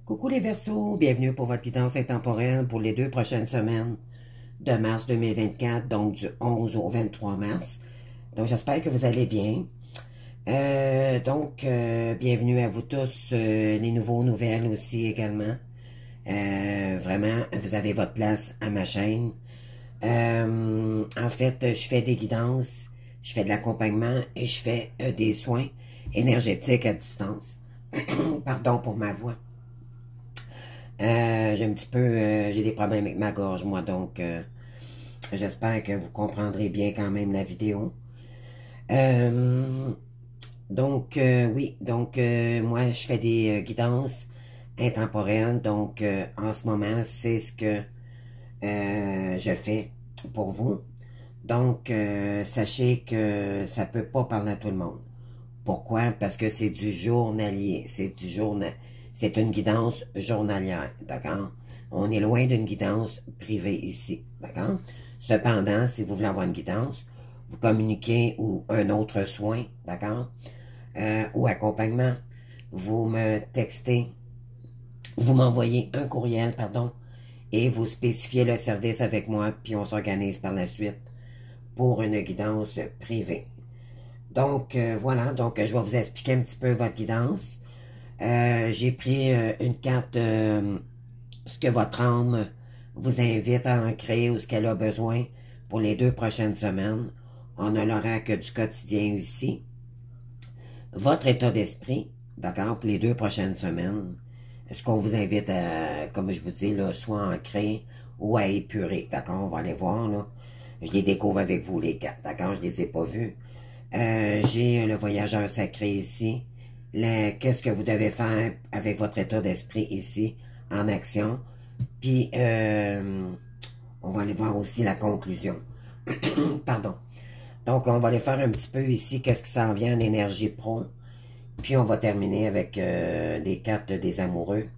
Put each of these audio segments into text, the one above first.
Coucou les Verseaux, bienvenue pour votre guidance intemporelle pour les 2 prochaines semaines de mars 2024, donc du 11 au 23 mars. Donc j'espère que vous allez bien. Bienvenue à vous tous, les nouvelles aussi également. Vraiment, vous avez votre place à ma chaîne. En fait, je fais des guidances, je fais de l'accompagnement et je fais des soins énergétiques à distance. Pardon pour ma voix. J'ai des problèmes avec ma gorge, moi, donc j'espère que vous comprendrez bien quand même la vidéo. Moi, je fais des guidances intemporelles, donc en ce moment, c'est ce que je fais pour vous. Donc, sachez que ça peut pas parler à tout le monde. Pourquoi? Parce que c'est du journalier, c'est une guidance journalière, d'accord? On est loin d'une guidance privée ici, d'accord? Cependant, si vous voulez avoir une guidance, vous communiquez ou un autre soin, d'accord? Ou accompagnement, vous me textez, vous m'envoyez un courriel, pardon, et vous spécifiez le service avec moi, puis on s'organise par la suite pour une guidance privée. Donc, voilà, donc je vais vous expliquer un petit peu votre guidance. J'ai pris une carte de ce que votre âme vous invite à ancrer ou ce qu'elle a besoin pour les 2 prochaines semaines. On a l'oracle du quotidien ici. Votre état d'esprit, d'accord, pour les 2 prochaines semaines. Ce qu'on vous invite à, comme je vous dis, là, soit à ancrer ou à épurer, d'accord, on va aller voir, là. Je les découvre avec vous, les cartes, d'accord, je les ai pas vues. J'ai le voyageur sacré ici. Qu'est-ce que vous devez faire avec votre état d'esprit ici, en action. Puis, on va aller voir aussi la conclusion. Pardon. Donc, on va aller faire un petit peu ici, qu'est-ce qui s'en vient en énergie pro. Puis, on va terminer avec des cartes des amoureux.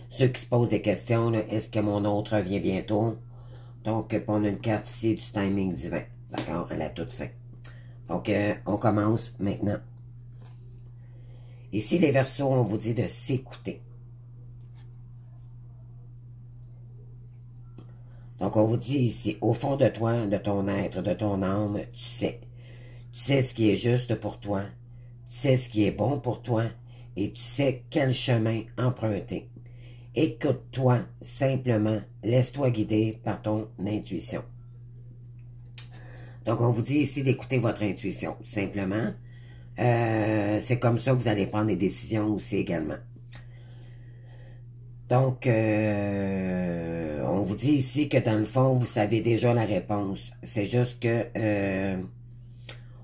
Ceux qui se posent des questions, est-ce que mon autre revient bientôt? Donc, on a une carte ici du timing divin. D'accord? À la toute fin. Donc, on commence maintenant. Ici, les Verseaux, on vous dit de s'écouter. Donc, on vous dit ici, au fond de toi, de ton être, de ton âme, tu sais. Tu sais ce qui est juste pour toi. Tu sais ce qui est bon pour toi. Et tu sais quel chemin emprunter. Écoute-toi simplement. Laisse-toi guider par ton intuition. Donc, on vous dit ici d'écouter votre intuition, tout simplement. C'est comme ça que vous allez prendre des décisions aussi également. Donc, on vous dit ici que dans le fond, vous savez déjà la réponse. C'est juste que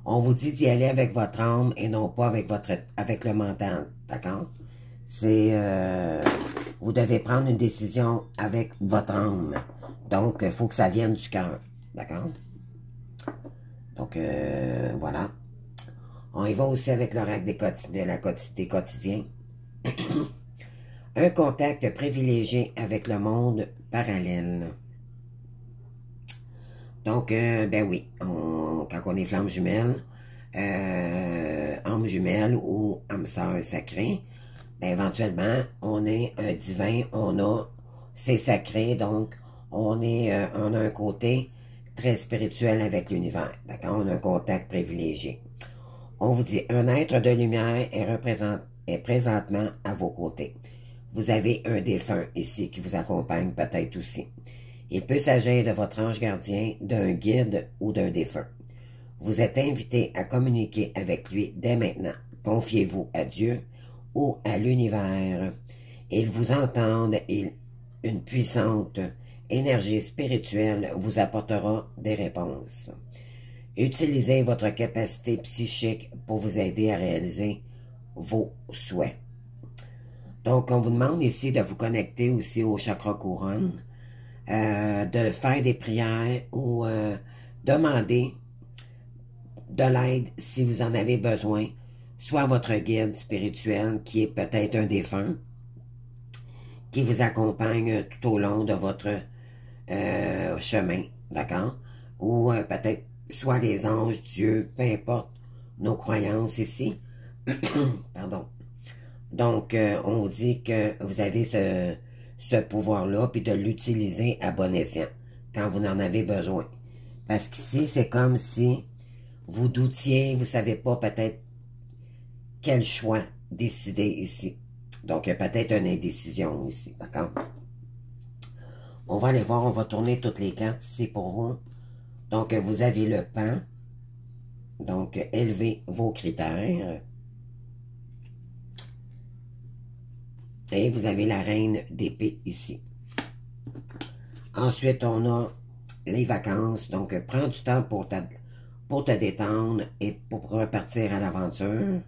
on vous dit d'y aller avec votre âme et non pas avec le mental, d'accord? C'est vous devez prendre une décision avec votre âme. Donc, il faut que ça vienne du cœur, d'accord? Donc, voilà. On y va aussi avec l'oracle des quotidiens. Un contact privilégié avec le monde parallèle. Donc, ben oui, quand on est flamme jumelle, âme jumelle ou âme sœur sacrée, ben éventuellement, on est un divin, c'est sacré, donc on a un côté très spirituel avec l'univers, d'accord? On a un contact privilégié. On vous dit, un être de lumière est présentement à vos côtés. Vous avez un défunt ici qui vous accompagne peut-être aussi. Il peut s'agir de votre ange gardien, d'un guide ou d'un défunt. Vous êtes invité à communiquer avec lui dès maintenant. Confiez-vous à Dieu ou à l'univers. Ils vous entendent et une puissante énergie spirituelle vous apportera des réponses. Utilisez votre capacité psychique pour vous aider à réaliser vos souhaits. Donc, on vous demande ici de vous connecter aussi au chakra couronne, de faire des prières ou demander de l'aide si vous en avez besoin, soit votre guide spirituel qui est peut-être un défunt, qui vous accompagne tout au long de votre chemin, d'accord? Ou peut-être soit les anges, Dieu, peu importe nos croyances ici. Pardon. Donc, on vous dit que vous avez ce pouvoir-là, puis de l'utiliser à bon escient, quand vous en avez besoin. Parce qu'ici, c'est comme si vous doutiez, vous savez pas peut-être quel choix décider ici. Donc, il y a peut-être une indécision ici, d'accord? On va aller voir, on va tourner toutes les cartes ici pour vous. Donc, vous avez le pan. Donc, élevez vos critères. Et vous avez la reine d'épée ici. Ensuite, on a les vacances. Donc, prends du temps pour te détendre et pour repartir à l'aventure.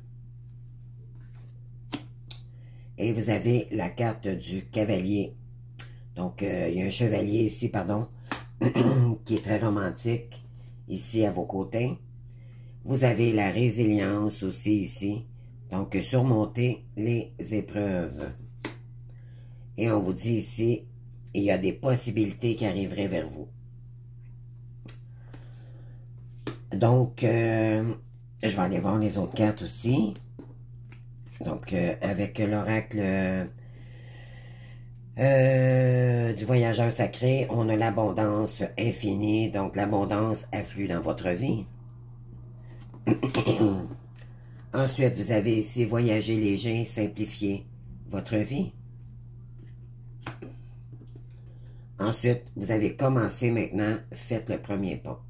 Et vous avez la carte du cavalier. Donc, il y a un chevalier ici, pardon, qui est très romantique, ici à vos côtés. Vous avez la résilience aussi ici. Donc, surmonter les épreuves. Et on vous dit ici, il y a des possibilités qui arriveraient vers vous. Donc, je vais aller voir les autres cartes aussi. Donc, avec l'oracle du voyageur sacré, on a l'abondance infinie. Donc, l'abondance afflue dans votre vie. Ensuite, vous avez ici voyager léger, simplifier votre vie. Ensuite, vous avez commencé maintenant, faites le premier pas.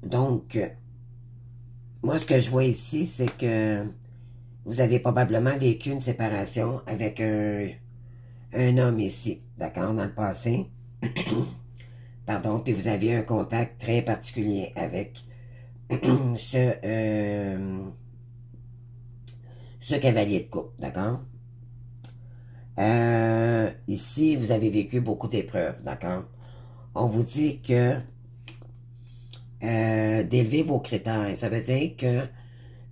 Donc, moi, ce que je vois ici, c'est que vous avez probablement vécu une séparation avec un homme ici, d'accord, dans le passé. Pardon, puis vous avez un contact très particulier avec ce cavalier de coupe, d'accord? Ici, vous avez vécu beaucoup d'épreuves, d'accord? On vous dit que d'élever vos critères, ça veut dire que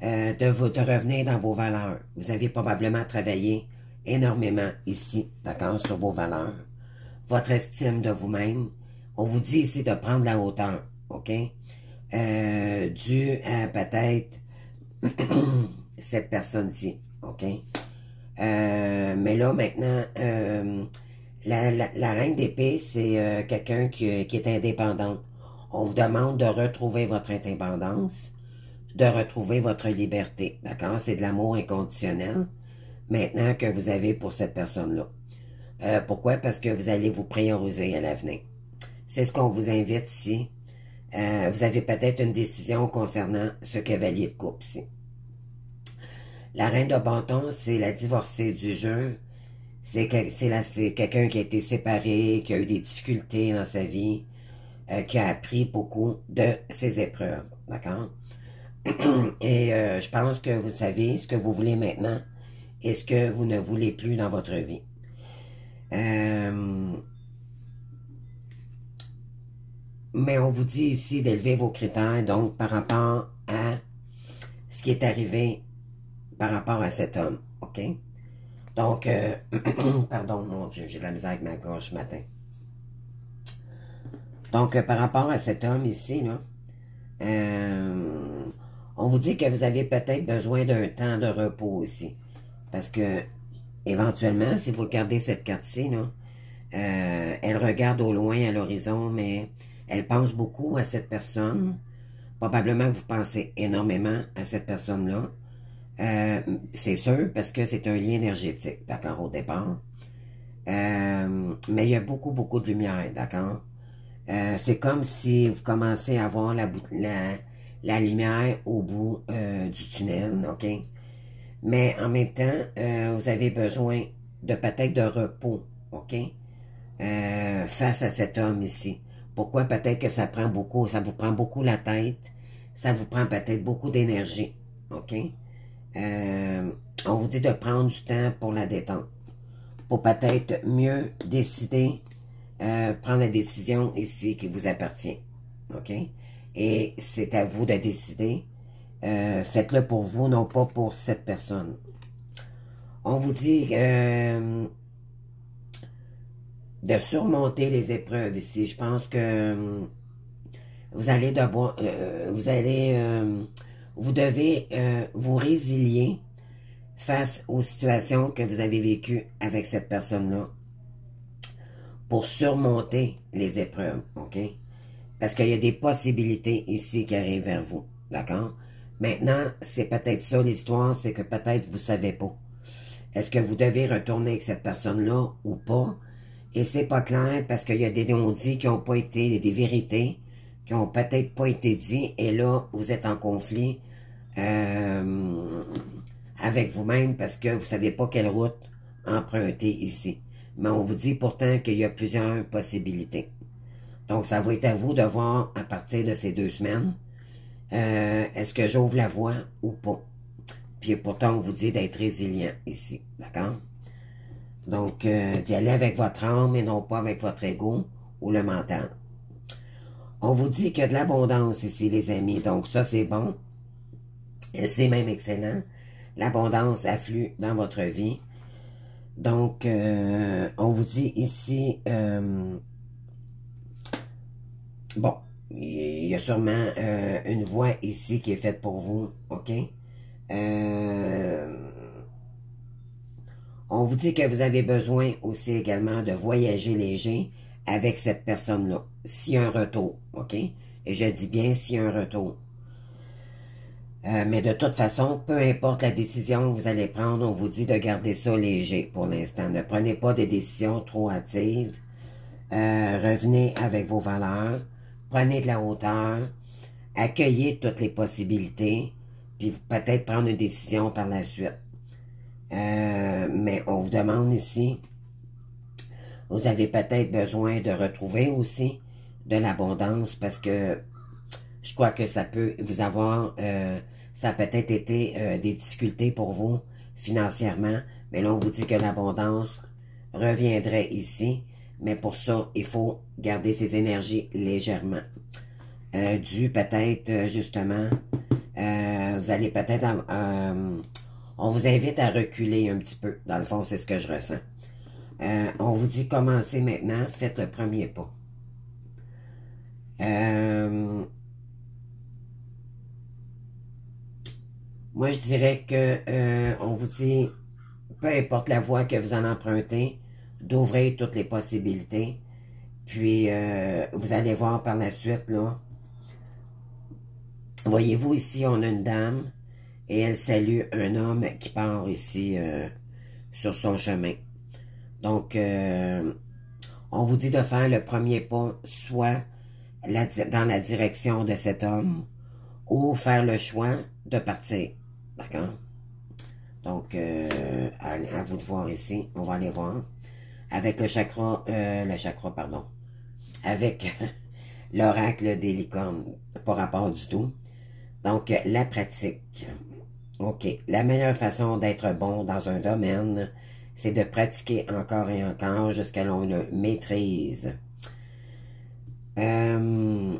de revenir dans vos valeurs. Vous avez probablement travaillé énormément ici, d'accord, sur vos valeurs. Votre estime de vous-même. On vous dit ici de prendre la hauteur, ok? Dû à peut-être cette personne-ci, ok? Mais là, maintenant, la reine d'épée, c'est quelqu'un qui est indépendant. On vous demande de retrouver votre indépendance, de retrouver votre liberté, d'accord? C'est de l'amour inconditionnel, maintenant que vous avez pour cette personne-là. Pourquoi? Parce que vous allez vous prioriser à l'avenir. C'est ce qu'on vous invite ici. Vous avez peut-être une décision concernant ce cavalier de coupe ici. La reine de bâton, c'est la divorcée du jeu. C'est quelqu'un qui a été séparé, qui a eu des difficultés dans sa vie, qui a appris beaucoup de ses épreuves. D'accord? Et je pense que vous savez ce que vous voulez maintenant et ce que vous ne voulez plus dans votre vie. Mais on vous dit ici d'élever vos critères, donc par rapport à ce qui est arrivé par rapport à cet homme, ok? Donc, pardon, mon Dieu, j'ai de la misère avec ma gorge ce matin. Donc, par rapport à cet homme ici, là, on vous dit que vous avez peut-être besoin d'un temps de repos aussi. Parce que, éventuellement, si vous regardez cette carte-ci, là, elle regarde au loin à l'horizon, mais elle pense beaucoup à cette personne. Probablement que vous pensez énormément à cette personne-là. C'est sûr, parce que c'est un lien énergétique, d'accord, au départ. Mais il y a beaucoup, beaucoup de lumière, d'accord? C'est comme si vous commencez à voir la lumière au bout du tunnel, ok? Mais en même temps, vous avez besoin de peut-être de repos, ok? Face à cet homme ici. Pourquoi? Peut-être que ça vous prend beaucoup la tête, ça vous prend peut-être beaucoup d'énergie, ok? On vous dit de prendre du temps pour la détente, pour peut-être mieux décider, prendre la décision ici qui vous appartient, ok? Et c'est à vous de décider, faites-le pour vous, non pas pour cette personne. On vous dit de surmonter les épreuves ici. Je pense que vous allez vous devez vous résilier face aux situations que vous avez vécues avec cette personne-là pour surmonter les épreuves, OK? Parce qu'il y a des possibilités ici qui arrivent vers vous, d'accord? Maintenant, c'est peut-être ça l'histoire, c'est que peut-être vous ne savez pas. Est-ce que vous devez retourner avec cette personne-là ou pas? Et c'est pas clair parce qu'il y a des non-dits qui n'ont pas été, des vérités qui n'ont peut-être pas été dites, et là, vous êtes en conflit avec vous-même parce que vous ne savez pas quelle route emprunter ici. Mais on vous dit pourtant qu'il y a plusieurs possibilités. Donc, ça va être à vous de voir à partir de ces 2 semaines, est-ce que j'ouvre la voie ou pas. Puis pourtant, on vous dit d'être résilient ici, d'accord? Donc, d'y aller avec votre âme et non pas avec votre ego ou le mental. On vous dit qu'il y a de l'abondance ici, les amis. Donc, ça, c'est bon. Et c'est même excellent. L'abondance afflue dans votre vie. Donc, on vous dit ici... bon, il y a sûrement une voie ici qui est faite pour vous, OK? On vous dit que vous avez besoin aussi également de voyager léger avec cette personne-là, s'il y a un retour, OK? Et je dis bien s'il y a un retour. Mais de toute façon, peu importe la décision que vous allez prendre, on vous dit de garder ça léger pour l'instant. Ne prenez pas des décisions trop hâtives. Revenez avec vos valeurs. Prenez de la hauteur. Accueillez toutes les possibilités. Puis peut-être prendre une décision par la suite. Mais on vous demande ici, vous avez peut-être besoin de retrouver aussi de l'abondance parce que je crois que ça peut vous avoir, ça a peut-être été des difficultés pour vous financièrement, mais là on vous dit que l'abondance reviendrait ici, mais pour ça, il faut garder ses énergies légèrement. Dû peut-être justement, vous allez peut-être, on vous invite à reculer un petit peu, dans le fond c'est ce que je ressens. On vous dit commencez maintenant, faites le premier pas. Moi, je dirais que on vous dit, peu importe la voie que vous en empruntez, d'ouvrir toutes les possibilités. Puis, vous allez voir par la suite, là. Voyez-vous, ici, on a une dame et elle salue un homme qui part ici sur son chemin. Donc, on vous dit de faire le premier pas, soit dans la direction de cet homme, ou faire le choix de partir. D'accord? Donc, à vous de voir ici. On va aller voir. Avec le chakra, pardon. Avec l'oracle des licornes. Pas rapport du tout. Donc, la pratique. OK. La meilleure façon d'être bon dans un domaine, c'est de pratiquer encore et encore jusqu'à l'on le maîtrise. On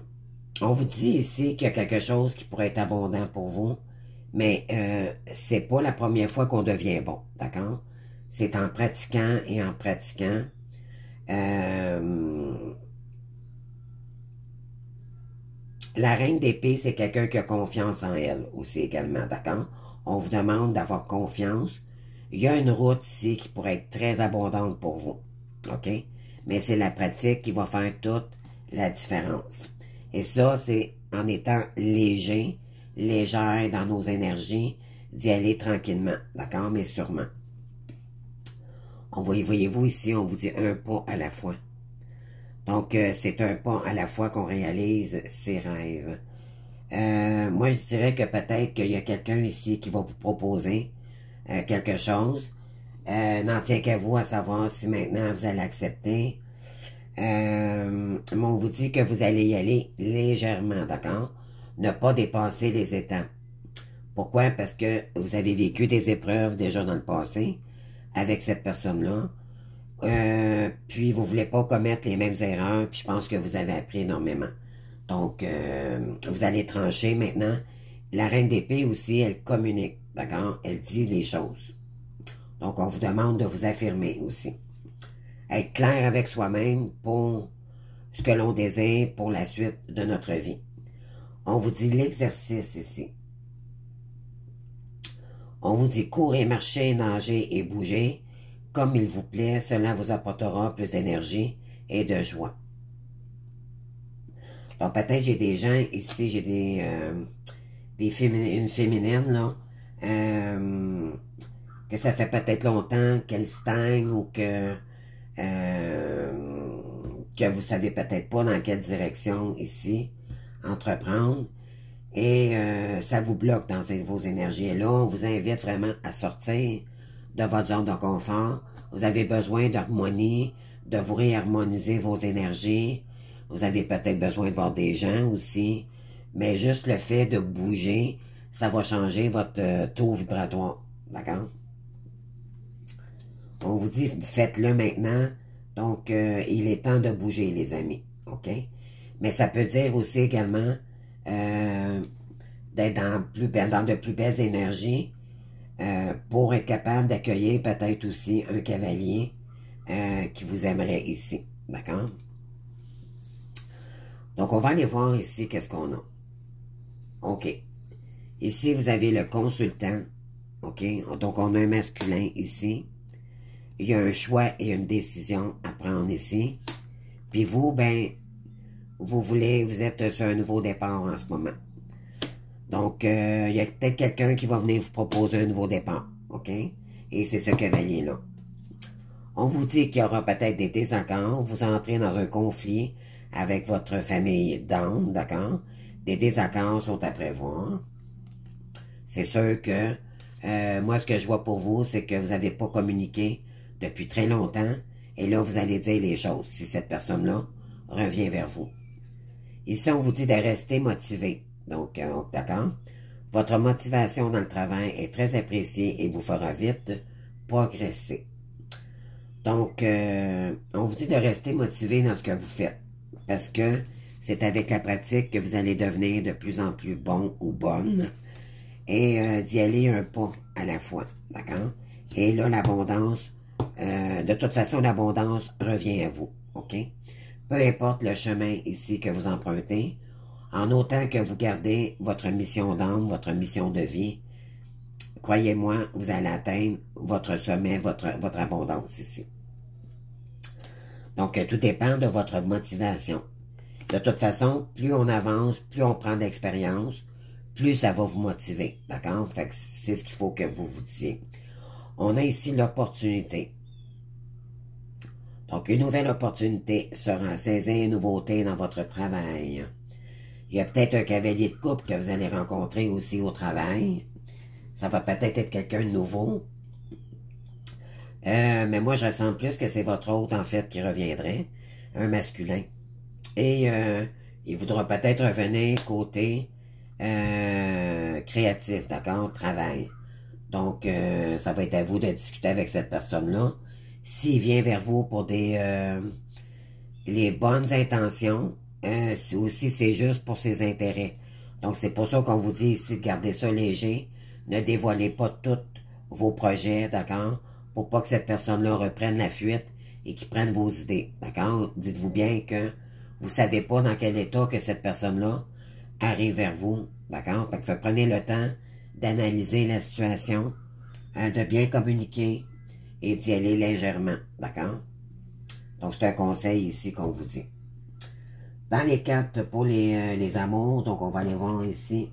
vous dit ici qu'il y a quelque chose qui pourrait être abondant pour vous, mais c'est pas la première fois qu'on devient bon, d'accord? C'est en pratiquant et en pratiquant. La reine d'épée, c'est quelqu'un qui a confiance en elle aussi également, d'accord? On vous demande d'avoir confiance. Il y a une route ici qui pourrait être très abondante pour vous, OK? Mais c'est la pratique qui va faire toute la différence. Et ça, c'est en étant léger, légère dans nos énergies, d'y aller tranquillement, d'accord? Mais sûrement. Voyez-vous ici, on vous dit un pas à la fois. Donc, c'est un pas à la fois qu'on réalise ses rêves. Moi, je dirais que peut-être qu'il y a quelqu'un ici qui va vous proposer quelque chose. N'en tient qu'à vous à savoir si maintenant vous allez accepter. Mais on vous dit que vous allez y aller légèrement, d'accord? Ne pas dépasser les étapes. Pourquoi? Parce que vous avez vécu des épreuves déjà dans le passé avec cette personne-là. Puis vous voulez pas commettre les mêmes erreurs, puis je pense que vous avez appris énormément. Donc, vous allez trancher maintenant. La reine d'épée aussi, elle communique, d'accord? Elle dit les choses. Donc, on vous demande de vous affirmer aussi. Être clair avec soi-même pour ce que l'on désire pour la suite de notre vie. On vous dit l'exercice ici. On vous dit courez, marchez, nagez et bougez comme il vous plaît. Cela vous apportera plus d'énergie et de joie. Donc peut-être j'ai des gens ici, j'ai une féminine là, que ça fait peut-être longtemps qu'elle stagne ou que vous savez peut-être pas dans quelle direction ici entreprendre et ça vous bloque dans vos énergies. Et là, on vous invite vraiment à sortir de votre zone de confort. Vous avez besoin d'harmonie, de vous réharmoniser vos énergies. Vous avez peut-être besoin de voir des gens aussi, mais juste le fait de bouger, ça va changer votre taux vibratoire, d'accord? On vous dit, faites-le maintenant, donc il est temps de bouger, les amis, ok? Mais ça peut dire aussi également d'être dans de plus belles énergies pour être capable d'accueillir peut-être aussi un cavalier qui vous aimerait ici, d'accord? Donc, on va aller voir ici qu'est-ce qu'on a. OK. Ici, vous avez le consultant. OK? Donc, on a un masculin ici. Il y a un choix et une décision à prendre ici. Puis vous, ben, vous êtes sur un nouveau départ en ce moment. Donc, il y a peut-être quelqu'un qui va venir vous proposer un nouveau départ. OK? Et c'est ce cavalier-là. On vous dit qu'il y aura peut-être des désaccords. Vous entrez dans un conflit avec votre famille d'âme, d'accord? Des désaccords sont à prévoir. C'est sûr que moi, ce que je vois pour vous, c'est que vous n'avez pas communiqué depuis très longtemps. Et là, vous allez dire les choses si cette personne-là revient vers vous. Ici, on vous dit de rester motivé. Donc, d'accord? Votre motivation dans le travail est très appréciée et vous fera vite progresser. Donc, on vous dit de rester motivé dans ce que vous faites. Parce que c'est avec la pratique que vous allez devenir de plus en plus bon ou bonne. Et d'y aller un pas à la fois. D'accord? Et là, l'abondance, de toute façon, l'abondance revient à vous. OK? Peu importe le chemin ici que vous empruntez, en autant que vous gardez votre mission d'âme, votre mission de vie, croyez-moi, vous allez atteindre votre sommet, votre abondance ici. Donc, tout dépend de votre motivation. De toute façon, plus on avance, plus on prend d'expérience, plus ça va vous motiver. D'accord? Fait que c'est ce qu'il faut que vous vous disiez. On a ici l'opportunité. Donc, une nouvelle opportunité sera saisir une nouveauté dans votre travail. Il y a peut-être un cavalier de couple que vous allez rencontrer aussi au travail. Ça va peut-être être quelqu'un de nouveau. Mais moi, je ressens plus que c'est votre hôte, en fait, qui reviendrait. Un masculin. Et il voudra peut-être revenir côté créatif, d'accord? Travail. Donc, ça va être à vous de discuter avec cette personne-là. S'il vient vers vous pour les bonnes intentions, aussi c'est juste pour ses intérêts. Donc, c'est pour ça qu'on vous dit ici de garder ça léger. Ne dévoilez pas tous vos projets, d'accord? Pour pas que cette personne-là reprenne la fuite et qu'il prenne vos idées, d'accord? Dites-vous bien que vous savez pas dans quel état que cette personne-là arrive vers vous, d'accord? Fait que prenez le temps d'analyser la situation, de bien communiquer et d'y aller légèrement, d'accord? Donc, c'est un conseil ici qu'on vous dit. Dans les cartes pour les amours, donc on va aller voir ici.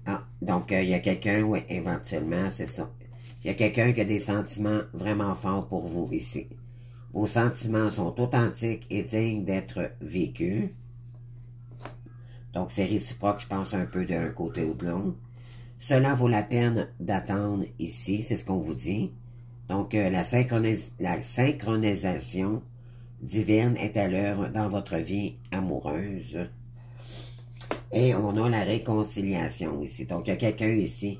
Ah, donc il y a quelqu'un, oui, éventuellement, c'est ça. Il y a quelqu'un qui a des sentiments vraiment forts pour vous ici. Vos sentiments sont authentiques et dignes d'être vécus. Donc, c'est réciproque, je pense, un peu d'un côté ou de l'autre. Cela vaut la peine d'attendre ici, c'est ce qu'on vous dit. Donc, la synchronisation divine est à l'œuvre dans votre vie amoureuse. Et on a la réconciliation ici. Donc, il y a quelqu'un ici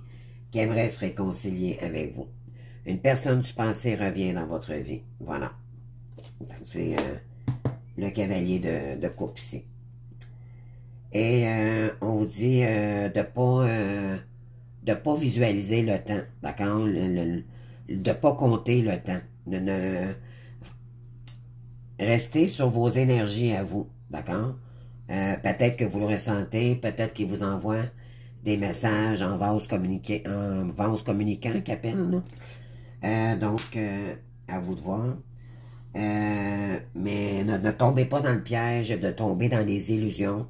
qui aimerait se réconcilier avec vous. Une personne du passé revient dans votre vie. Voilà. C'est le cavalier de coupe ici. Et on vous dit de pas visualiser le temps, d'accord? De pas compter le temps. Restez sur vos énergies à vous, d'accord? Peut-être que vous le ressentez, peut-être qu'il vous envoie des messages en vase communicant qu'appelle, là. Donc, à vous de voir. Mais ne tombez pas dans le piège de tomber dans les illusions.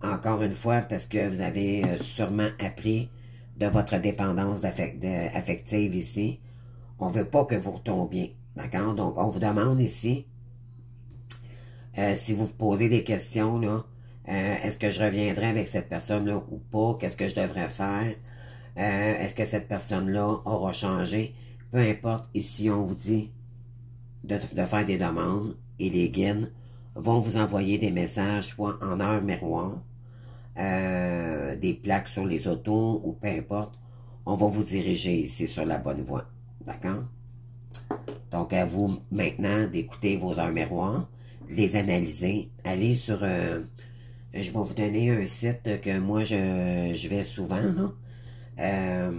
Encore une fois, parce que vous avez sûrement appris de votre dépendance affective ici. On ne veut pas que vous retombiez. D'accord? Donc, on vous demande ici, si vous vous posez des questions, là, est-ce que je reviendrai avec cette personne-là ou pas? Qu'est-ce que je devrais faire? Est-ce que cette personne-là aura changé? Peu importe, ici, on vous dit de faire des demandes et les guides vont vous envoyer des messages, soit en heure miroir, des plaques sur les autos ou peu importe. On va vous diriger ici sur la bonne voie. D'accord? Donc, à vous maintenant d'écouter vos heures miroirs, de les analyser. Allez sur... je vais vous donner un site que moi, je vais souvent, là.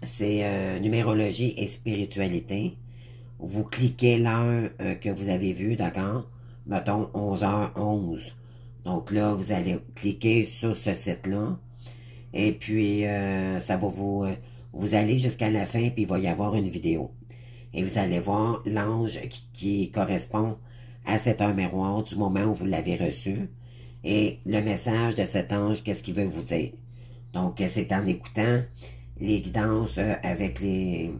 C'est numérologie et spiritualité. Vous cliquez l'heure que vous avez vue, d'accord? Mettons 11h11. Donc là, vous allez cliquer sur ce site-là. Et puis, ça va vous allez jusqu'à la fin, puis il va y avoir une vidéo. Et vous allez voir l'ange qui correspond à cette heure miroir du moment où vous l'avez reçu. Et le message de cet ange, qu'est-ce qu'il veut vous dire? Donc, c'est en écoutant les guidances avec les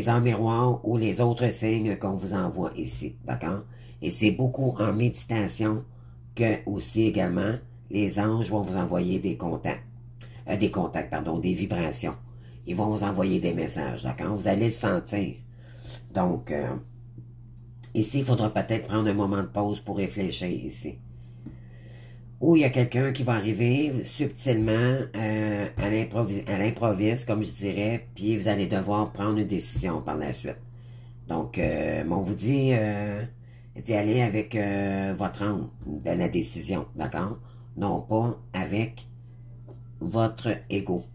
heures miroirs ou les autres signes qu'on vous envoie ici, d'accord? Et c'est beaucoup en méditation que aussi également les anges vont vous envoyer des contacts, des vibrations. Ils vont vous envoyer des messages, d'accord? Vous allez le sentir. Donc, ici, il faudra peut-être prendre un moment de pause pour réfléchir ici. Ou il y a quelqu'un qui va arriver subtilement à l'improviste, comme je dirais, puis vous allez devoir prendre une décision par la suite. Donc, on vous dit d'y aller avec votre âme de la décision, d'accord? Non pas avec votre ego.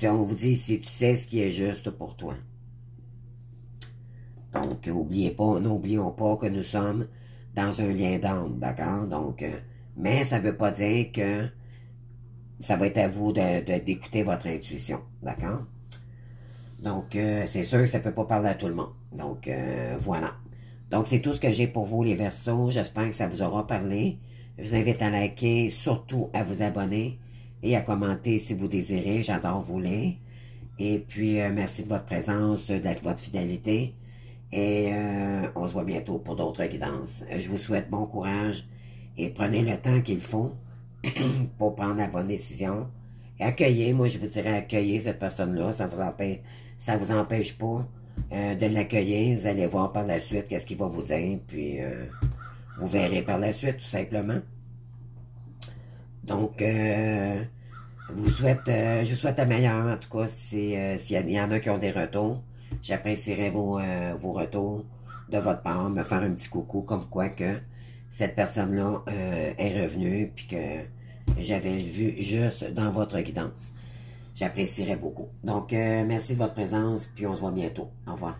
On vous dit si tu sais ce qui est juste pour toi. Donc, n'oublions pas que nous sommes dans un lien d'âme, d'accord? Donc, mais ça ne veut pas dire que ça va être à vous d'écouter votre intuition, d'accord? Donc, c'est sûr que ça ne peut pas parler à tout le monde. Donc, voilà. Donc, c'est tout ce que j'ai pour vous, les Verseaux. J'espère que ça vous aura parlé. Je vous invite à liker, surtout à vous abonner et à commenter si vous désirez. J'adore vous lire. Et puis, merci de votre présence, de votre fidélité. Et on se voit bientôt pour d'autres guidances. Je vous souhaite bon courage et prenez le temps qu'il faut pour prendre la bonne décision. Et accueillez, moi je vous dirais accueillez cette personne-là, ça vous empêche pas de l'accueillir. Vous allez voir par la suite qu'est-ce qu'il va vous dire, puis vous verrez par la suite tout simplement. Donc, je vous souhaite le meilleur, en tout cas, s'il y en a qui ont des retours. J'apprécierais vos retours de votre part, me faire un petit coucou comme quoi que cette personne-là est revenue puis que j'avais vu juste dans votre guidance. J'apprécierais beaucoup. Donc, merci de votre présence puis on se voit bientôt. Au revoir.